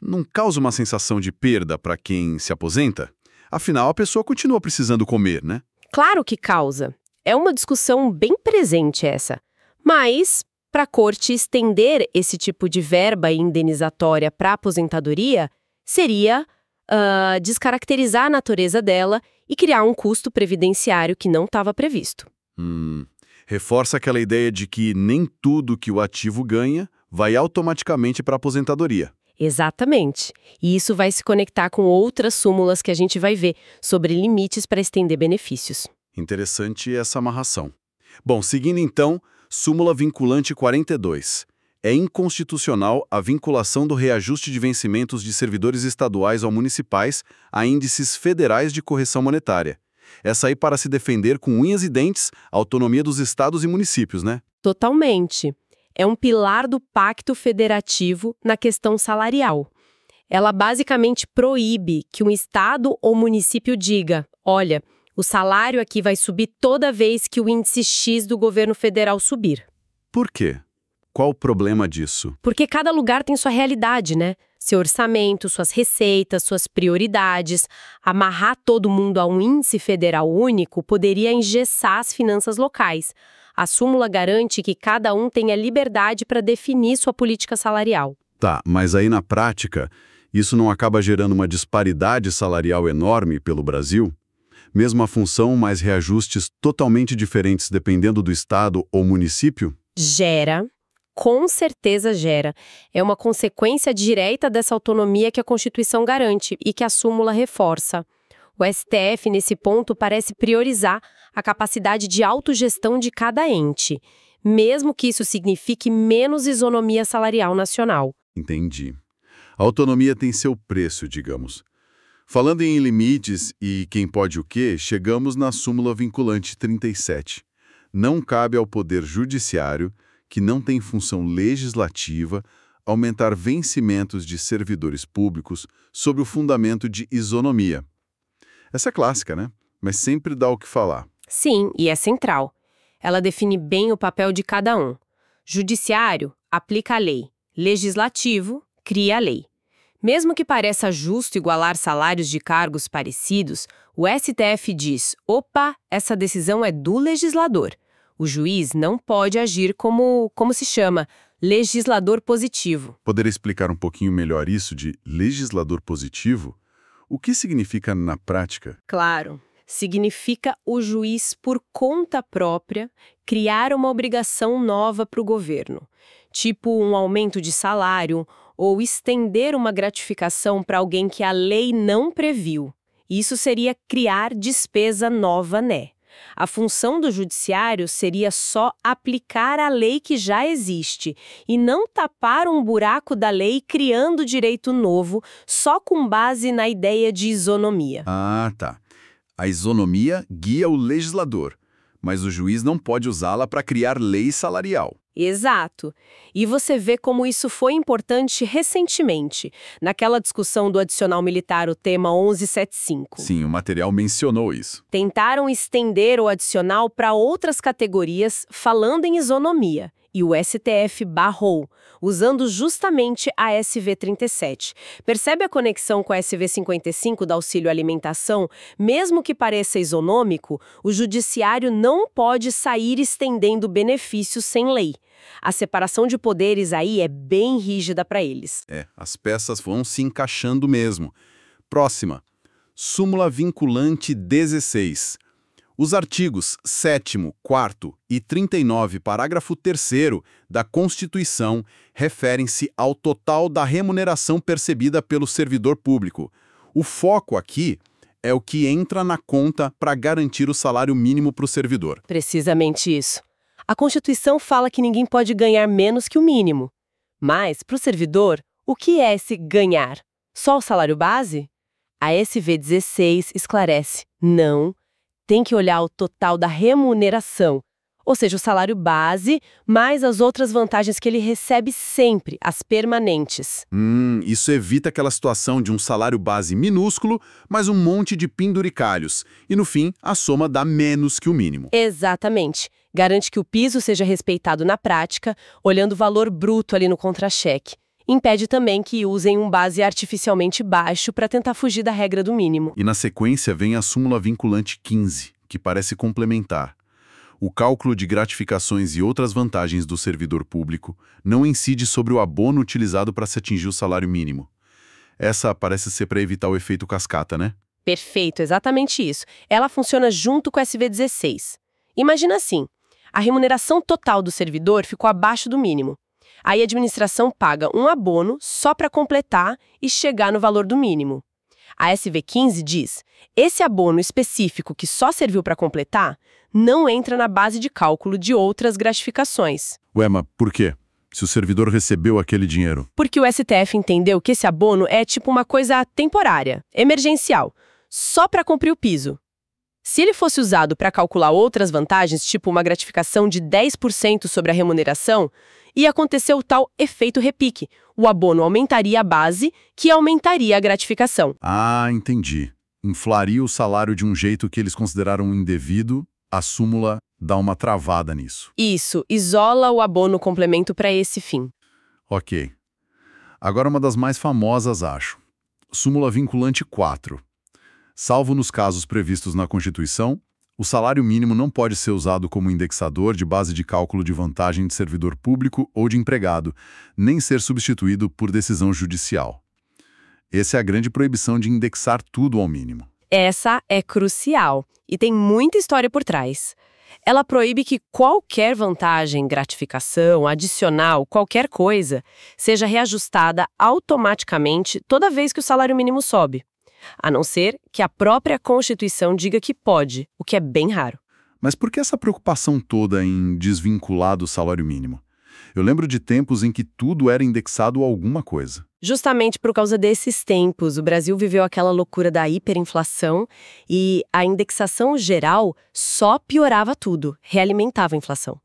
não causa uma sensação de perda para quem se aposenta? Afinal, a pessoa continua precisando comer, né? Claro que causa. É uma discussão bem presente essa. Mas, para a corte estender esse tipo de verba indenizatória para a aposentadoria, seria descaracterizar a natureza dela e criar um custo previdenciário que não estava previsto. Reforça aquela ideia de que nem tudo que o ativo ganha vai automaticamente para a aposentadoria. Exatamente. E isso vai se conectar com outras súmulas que a gente vai ver sobre limites para estender benefícios. Interessante essa amarração. Bom, seguindo então, súmula vinculante 42. É inconstitucional a vinculação do reajuste de vencimentos de servidores estaduais ou municipais a índices federais de correção monetária. Essa aí para se defender com unhas e dentes a autonomia dos estados e municípios, né? Totalmente. É um pilar do Pacto Federativo na questão salarial. Ela basicamente proíbe que um estado ou município diga, olha, o salário aqui vai subir toda vez que o índice X do governo federal subir. Por quê? Qual o problema disso? Porque cada lugar tem sua realidade, né? Seu orçamento, suas receitas, suas prioridades. Amarrar todo mundo a um índice federal único poderia engessar as finanças locais. A súmula garante que cada um tenha liberdade para definir sua política salarial. Tá, mas aí na prática, isso não acaba gerando uma disparidade salarial enorme pelo Brasil? Mesma função, mas reajustes totalmente diferentes dependendo do estado ou município? Gera. Com certeza gera. É uma consequência direta dessa autonomia que a Constituição garante e que a súmula reforça. O STF, nesse ponto, parece priorizar a capacidade de autogestão de cada ente, mesmo que isso signifique menos isonomia salarial nacional. Entendi. A autonomia tem seu preço, digamos. Falando em limites e quem pode o quê, chegamos na súmula vinculante 37. Não cabe ao Poder Judiciário, que não tem função legislativa, aumentar vencimentos de servidores públicos sob o fundamento de isonomia. Essa é clássica, né? Mas sempre dá o que falar. Sim, e é central. Ela define bem o papel de cada um. Judiciário, aplica a lei. Legislativo, cria a lei. Mesmo que pareça justo igualar salários de cargos parecidos, o STF diz, opa, essa decisão é do legislador. O juiz não pode agir como se chama, legislador positivo. Poderia explicar um pouquinho melhor isso de legislador positivo? O que significa na prática? Claro. Significa o juiz, por conta própria, criar uma obrigação nova para o governo, tipo um aumento de salário ou estender uma gratificação para alguém que a lei não previu. Isso seria criar despesa nova, né? A função do judiciário seria só aplicar a lei que já existe e não tapar um buraco da lei criando direito novo só com base na ideia de isonomia. Ah, tá. A isonomia guia o legislador, mas o juiz não pode usá-la para criar lei salarial. Exato. E você vê como isso foi importante recentemente, naquela discussão do adicional militar, o tema 1175. Sim, o material mencionou isso. Tentaram estender o adicional para outras categorias, falando em isonomia, e o STF barrou, usando justamente a SV 37. Percebe a conexão com a SV 55 da auxílio alimentação? Mesmo que pareça isonômico, o judiciário não pode sair estendendo benefícios sem lei. A separação de poderes aí é bem rígida para eles. As peças vão se encaixando mesmo. Próxima. Súmula vinculante 16. Os artigos 7º, 4º e 39, parágrafo 3º da Constituição referem-se ao total da remuneração percebida pelo servidor público. O foco aqui é o que entra na conta para garantir o salário mínimo para o servidor. Precisamente isso. A Constituição fala que ninguém pode ganhar menos que o mínimo. Mas, para o servidor, o que é esse ganhar? Só o salário base? A SV 16 esclarece: não, tem que olhar o total da remuneração, ou seja, o salário base, mais as outras vantagens que ele recebe sempre, as permanentes. Isso evita aquela situação de um salário base minúsculo, mas um monte de penduricalhos. E no fim, a soma dá menos que o mínimo. Exatamente. Garante que o piso seja respeitado na prática, olhando o valor bruto ali no contra-cheque. Impede também que usem um base artificialmente baixo para tentar fugir da regra do mínimo. E na sequência vem a súmula vinculante 15, que parece complementar. O cálculo de gratificações e outras vantagens do servidor público não incide sobre o abono utilizado para se atingir o salário mínimo. Essa parece ser para evitar o efeito cascata, né? Perfeito, exatamente isso. Ela funciona junto com o SV16. Imagina assim, a remuneração total do servidor ficou abaixo do mínimo. Aí a administração paga um abono só para completar e chegar no valor do mínimo. A SV15 diz: esse abono específico que só serviu para completar não entra na base de cálculo de outras gratificações. Ué, mas por quê? Se o servidor recebeu aquele dinheiro? Porque o STF entendeu que esse abono é tipo uma coisa temporária, emergencial, só para cumprir o piso. Se ele fosse usado para calcular outras vantagens, tipo uma gratificação de 10% sobre a remuneração, ia acontecer o tal efeito repique. O abono aumentaria a base, que aumentaria a gratificação. Ah, entendi. Inflaria o salário de um jeito que eles consideraram indevido, a súmula dá uma travada nisso. Isso, isola o abono complemento para esse fim. Ok. Agora uma das mais famosas, acho. Súmula vinculante 4. Salvo nos casos previstos na Constituição, o salário mínimo não pode ser usado como indexador de base de cálculo de vantagem de servidor público ou de empregado, nem ser substituído por decisão judicial. Essa é a grande proibição de indexar tudo ao mínimo. Essa é crucial e tem muita história por trás. Ela proíbe que qualquer vantagem, gratificação, adicional, qualquer coisa, seja reajustada automaticamente toda vez que o salário mínimo sobe. A não ser que a própria Constituição diga que pode, o que é bem raro. Mas por que essa preocupação toda em desvincular do salário mínimo? Eu lembro de tempos em que tudo era indexado a alguma coisa. Justamente por causa desses tempos, o Brasil viveu aquela loucura da hiperinflação e a indexação geral só piorava tudo, realimentava a inflação.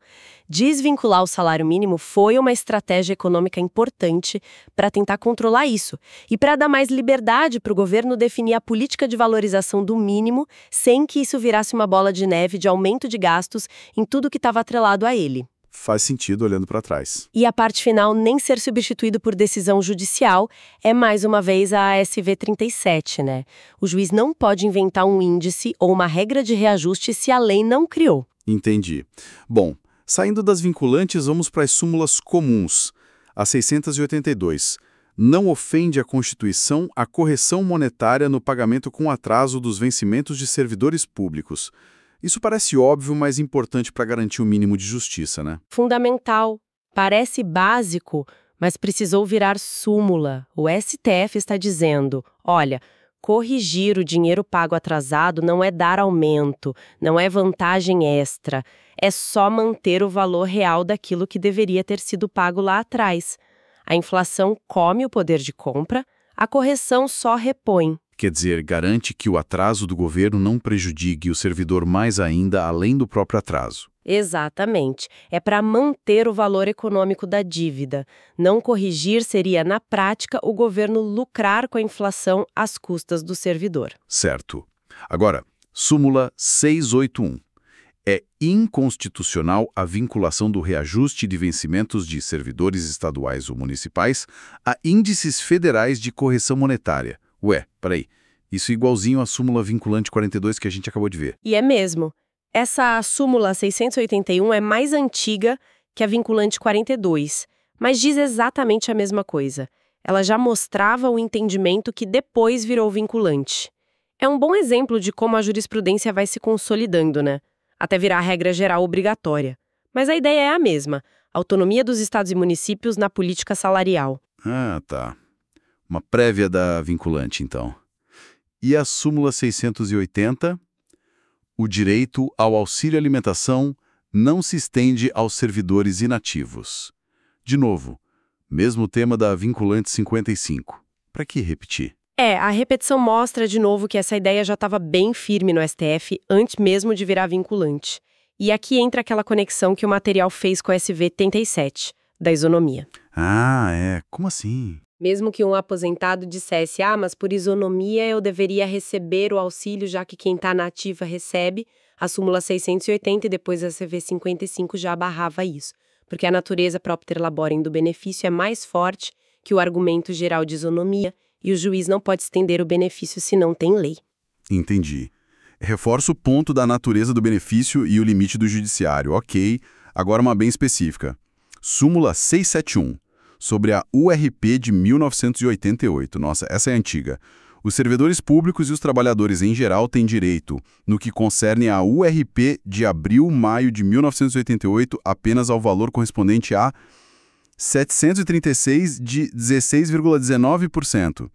Desvincular o salário mínimo foi uma estratégia econômica importante para tentar controlar isso e para dar mais liberdade para o governo definir a política de valorização do mínimo sem que isso virasse uma bola de neve de aumento de gastos em tudo que estava atrelado a ele. Faz sentido olhando para trás. E a parte final nem ser substituído por decisão judicial é mais uma vez a SV 37, né? O juiz não pode inventar um índice ou uma regra de reajuste se a lei não criou. Entendi. Bom, saindo das vinculantes, vamos para as súmulas comuns. A 682. Não ofende a Constituição a correção monetária no pagamento com atraso dos vencimentos de servidores públicos. Isso parece óbvio, mas importante para garantir o mínimo de justiça, né? Fundamental. Parece básico, mas precisou virar súmula. O STF está dizendo, olha, corrigir o dinheiro pago atrasado não é dar aumento, não é vantagem extra, é só manter o valor real daquilo que deveria ter sido pago lá atrás. A inflação come o poder de compra, a correção só repõe. Quer dizer, garante que o atraso do governo não prejudique o servidor mais ainda além do próprio atraso. Exatamente. É para manter o valor econômico da dívida. Não corrigir seria, na prática, o governo lucrar com a inflação às custas do servidor. Certo. Agora, súmula 681. É inconstitucional a vinculação do reajuste de vencimentos de servidores estaduais ou municipais a índices federais de correção monetária. Ué, peraí, isso é igualzinho à súmula vinculante 42 que a gente acabou de ver. E é mesmo. Essa súmula 681 é mais antiga que a vinculante 42, mas diz exatamente a mesma coisa. Ela já mostrava o entendimento que depois virou vinculante. É um bom exemplo de como a jurisprudência vai se consolidando, né? Até virar regra geral obrigatória. Mas a ideia é a mesma: autonomia dos estados e municípios na política salarial. Ah, tá. Uma prévia da vinculante, então. E a súmula 680? O direito ao auxílio alimentação não se estende aos servidores inativos. De novo, mesmo tema da vinculante 55. Para que repetir? A repetição mostra de novo que essa ideia já estava bem firme no STF antes mesmo de virar vinculante. E aqui entra aquela conexão que o material fez com o SV 87, da isonomia. Ah, Como assim? Mesmo que um aposentado dissesse, mas por isonomia eu deveria receber o auxílio já que quem está na ativa recebe, a súmula 680 e depois a CV 55 já barrava isso, porque a natureza propter laborem do benefício é mais forte que o argumento geral de isonomia e o juiz não pode estender o benefício se não tem lei. Entendi. Reforço o ponto da natureza do benefício e o limite do judiciário. Ok, agora uma bem específica. Súmula 671. Sobre a URP de 1988. Nossa, essa é antiga. Os servidores públicos e os trabalhadores em geral têm direito, no que concerne a URP de abril-maio de 1988, apenas ao valor correspondente a 736 de 16,19%.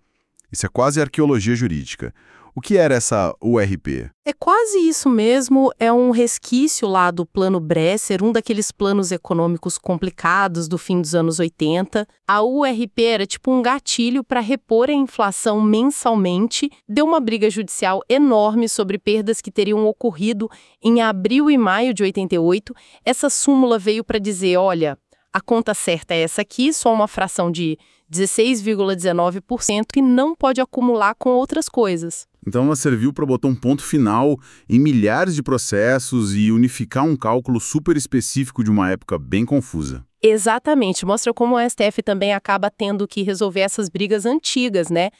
Isso é quase arqueologia jurídica. O que era essa URP? É quase isso mesmo, é um resquício lá do Plano Bresser, um daqueles planos econômicos complicados do fim dos anos 80. A URP era tipo um gatilho para repor a inflação mensalmente. Deu uma briga judicial enorme sobre perdas que teriam ocorrido em abril e maio de 88. Essa súmula veio para dizer, olha, a conta certa é essa aqui, só uma fração de 16,19% e não pode acumular com outras coisas. Então ela serviu para botar um ponto final em milhares de processos e unificar um cálculo super específico de uma época bem confusa. Exatamente, mostra como o STF também acaba tendo que resolver essas brigas antigas, né?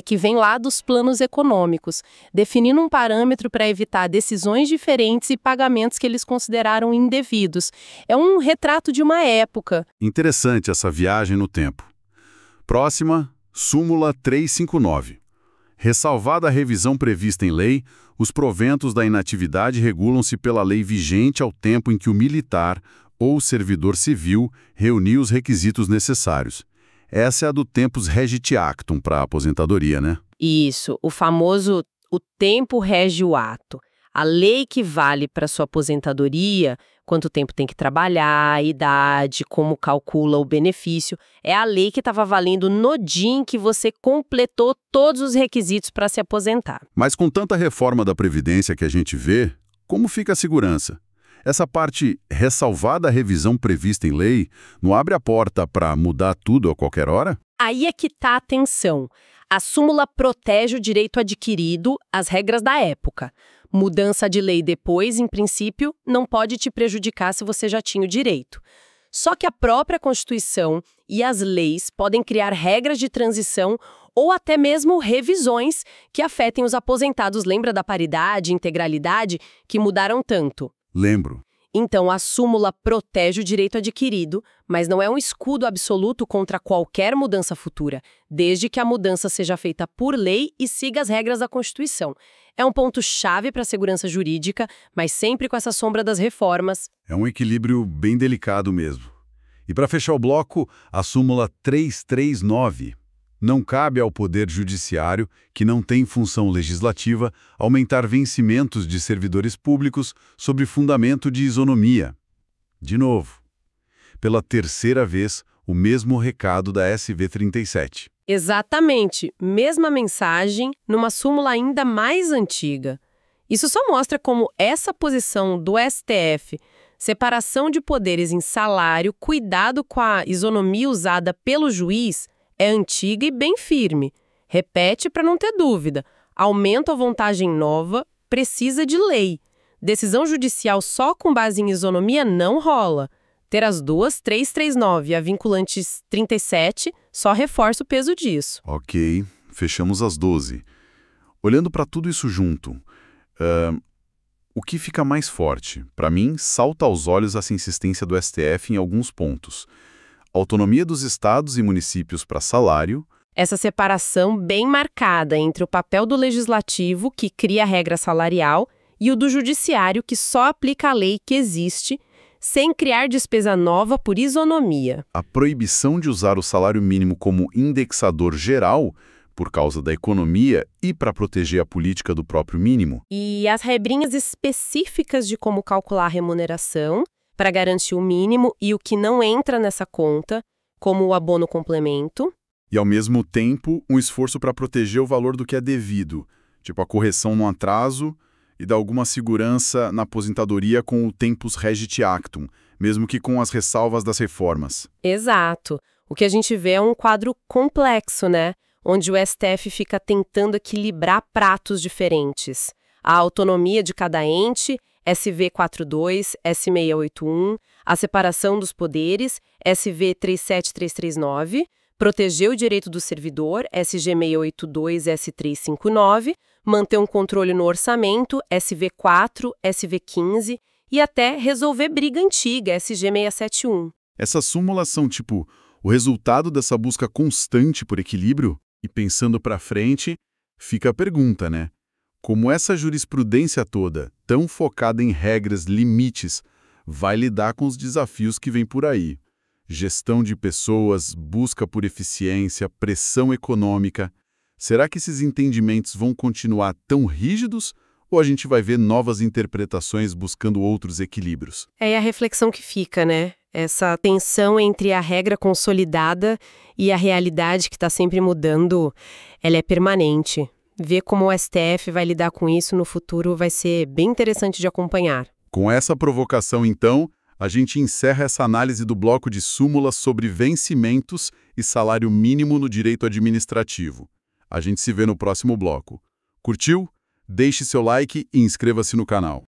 Que vem lá dos planos econômicos, definindo um parâmetro para evitar decisões diferentes e pagamentos que eles consideraram indevidos. É um retrato de uma época. Interessante essa viagem no tempo. Próxima, súmula 359. Ressalvada a revisão prevista em lei, os proventos da inatividade regulam-se pela lei vigente ao tempo em que o militar ou servidor civil reuniu os requisitos necessários. Essa é a do tempus regit actum para a aposentadoria, né? Isso, o famoso o tempo rege o ato. A lei que vale para sua aposentadoria, quanto tempo tem que trabalhar, a idade, como calcula o benefício, é a lei que estava valendo no dia em que você completou todos os requisitos para se aposentar. Mas com tanta reforma da Previdência que a gente vê, como fica a segurança? Essa parte ressalvada a revisão prevista em lei não abre a porta para mudar tudo a qualquer hora? Aí é que está a atenção. A súmula protege o direito adquirido, as regras da época. Mudança de lei depois, em princípio, não pode te prejudicar se você já tinha o direito. Só que a própria Constituição e as leis podem criar regras de transição ou até mesmo revisões que afetem os aposentados. Lembra da paridade e integralidade que mudaram tanto? Lembro. Então, a súmula protege o direito adquirido, mas não é um escudo absoluto contra qualquer mudança futura, desde que a mudança seja feita por lei e siga as regras da Constituição. É um ponto-chave para a segurança jurídica, mas sempre com essa sombra das reformas. É um equilíbrio bem delicado mesmo. E para fechar o bloco, a súmula 339. Não cabe ao Poder Judiciário, que não tem função legislativa, aumentar vencimentos de servidores públicos sobre fundamento de isonomia. De novo, pela terceira vez, o mesmo recado da SV 37. Exatamente, mesma mensagem, numa súmula ainda mais antiga. Isso só mostra como essa posição do STF, separação de poderes em salário, cuidado com a isonomia usada pelo juiz, é antiga e bem firme. Repete para não ter dúvida. Aumento ou vantagem nova precisa de lei. Decisão judicial só com base em isonomia não rola. Ter as duas, 339 e a vinculante 37, só reforça o peso disso. Ok, fechamos as 12. Olhando para tudo isso junto, o que fica mais forte? Para mim, salta aos olhos essa insistência do STF em alguns pontos. Autonomia dos estados e municípios para salário, Essa separação bem marcada entre o papel do legislativo, que cria a regra salarial, e o do judiciário, que só aplica a lei que existe, sem criar despesa nova por isonomia. A proibição de usar o salário mínimo como indexador geral, por causa da economia e para proteger a política do próprio mínimo. E as regrinhas específicas de como calcular a remuneração, para garantir o mínimo e o que não entra nessa conta, como o abono complemento. E, ao mesmo tempo, um esforço para proteger o valor do que é devido, tipo a correção no atraso e dar alguma segurança na aposentadoria com o tempus regit actum, mesmo que com as ressalvas das reformas. Exato. O que a gente vê é um quadro complexo, né? Onde o STF fica tentando equilibrar pratos diferentes. A autonomia de cada ente, SV 42, S681, a separação dos poderes, SV 37339, proteger o direito do servidor, SG 682, S359, manter um controle no orçamento, SV4, SV15, e até resolver briga antiga, SG 671. Essas súmulas são, tipo, o resultado dessa busca constante por equilíbrio? E pensando para frente, fica a pergunta, né? Como essa jurisprudência toda, tão focada em regras, limites, vai lidar com os desafios que vêm por aí? Gestão de pessoas, busca por eficiência, pressão econômica. Será que esses entendimentos vão continuar tão rígidos ou a gente vai ver novas interpretações buscando outros equilíbrios? É a reflexão que fica, né? Essa tensão entre a regra consolidada e a realidade que está sempre mudando, ela é permanente. Ver como o STF vai lidar com isso no futuro vai ser bem interessante de acompanhar. Com essa provocação, então, a gente encerra essa análise do bloco de súmulas sobre vencimentos e salário mínimo no direito administrativo. A gente se vê no próximo bloco. Curtiu? Deixe seu like e inscreva-se no canal.